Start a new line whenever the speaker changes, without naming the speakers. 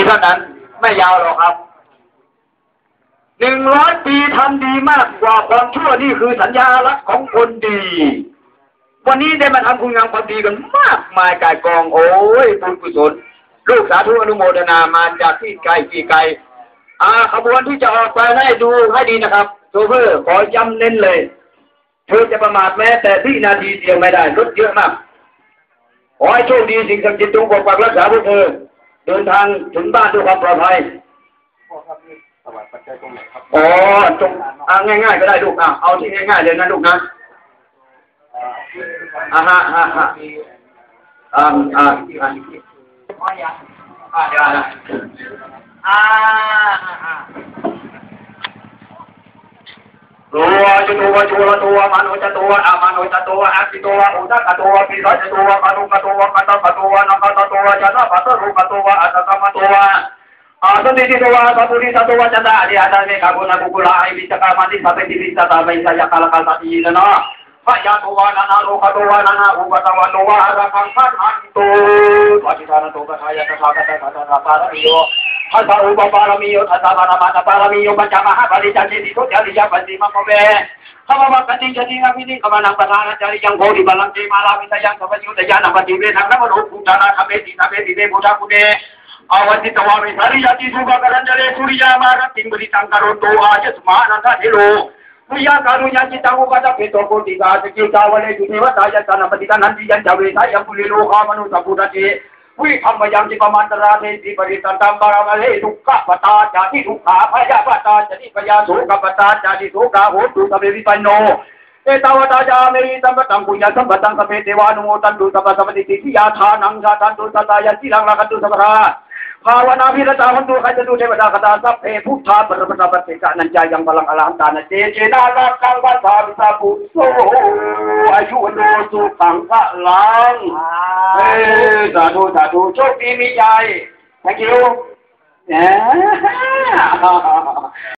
เท่านั้นไม่ยาวหรอกครับ100 ปีทำดีมากกว่าความชั่วนี่คือสัญญาลักษณ์ของคนดีวันนี้ได้มาทำคุณงามความดีกันมากมายกายกองโอ้ยบุญกุศลลูกสาธุอนุโมทนามาจากที่ไกลขบวนที่จะออกไปให้ดูให้ดีนะครับโชเฟอร์ขอย้ำเน้นเลยเธอจะประมาทแม้แต่ที่นาทีเดียวไม่ได้รถเยอะมากขอให้โชคดีสิ่งศักดิ์สิทธิ์จงปกปักรักษาพวกเธอเดินทางถึงบ้านด้วยความปลอดภัยอ๋อจงง่ายๆก็ได้ลูกเอาที่ง่ายๆเลยนะลูกนะเดี๋ยวนะตัวจะตัวจุลตัวมนุจะตัวมนุจะตัวอัติตัวอุตตะตัวปิสัจตัวกตุกตัวกัตตะตัวนักตะตัวจันทปัตตรุกตัวอัตตะมตัวสันติตัวสัพพุริสตัวจันทะดิอาจารย์เมฆบุญกุกุลาอิวิจกามันติสัพเพติวิจตาวิสยกาลกาสัตยีนะพระยาตัวนานาโลกตัวนานาอุปตวันโนวาระคังพันอันตุวัชิตานะโตกะทายะตถาคตะตถาปารมิโยทัสสะอุปปารมิโยทัสสะปานามาตปารมิโยปัญจมหาปริจเจติโสยะริยะปัจจิมะเวขมะกัจจิจติงะมินิขมานังปะทานะจาริยังโพธิบัลลังเจมาลาวิตยังสัพพยุตยานัปฏิเวทังนะมโนพุทธานาธรรมเอติสัพเพติเตพุทธะกุเนอวัติตวามิสาริยติสุภกรัญจเลสุริยามารัติงบริตังกโรโตอายัสมานันทะเทโลวิยาการุญญาจิตังอุปาทเพโตโกติกาสกิตาวเลจุเทวตายัสนาปฏิกานันติยันจเวสายัมปุริโลกามนุสัพพุทธะเจวิธรรมยังจิปมันตราเทติปริตันตัมบารามะเลทุกขปตาจาติทุกขาพยาปตาจาติพยาโสกปตาจาติโสกาโหตุสัพเพวิปันโนเอตาวตาจาเมวิตัมปตังปุญญาสัมปตังสัพเพเทวานุโมตันตุสัพพสัมปติติยาทานังชาตันตุสัตตายันติลังละกันตุสัพพะภาวนาพิรตาหันตุขันตุเทวดาคตาสัพเพพุทธาปรมัตถปฏิกานัญจายังพลังอรหันตานะเจเจนาลักขังวัฏฐาวิสาปุโสอายุโนสุขังพลังสาธุโชคดีมีใจ thank you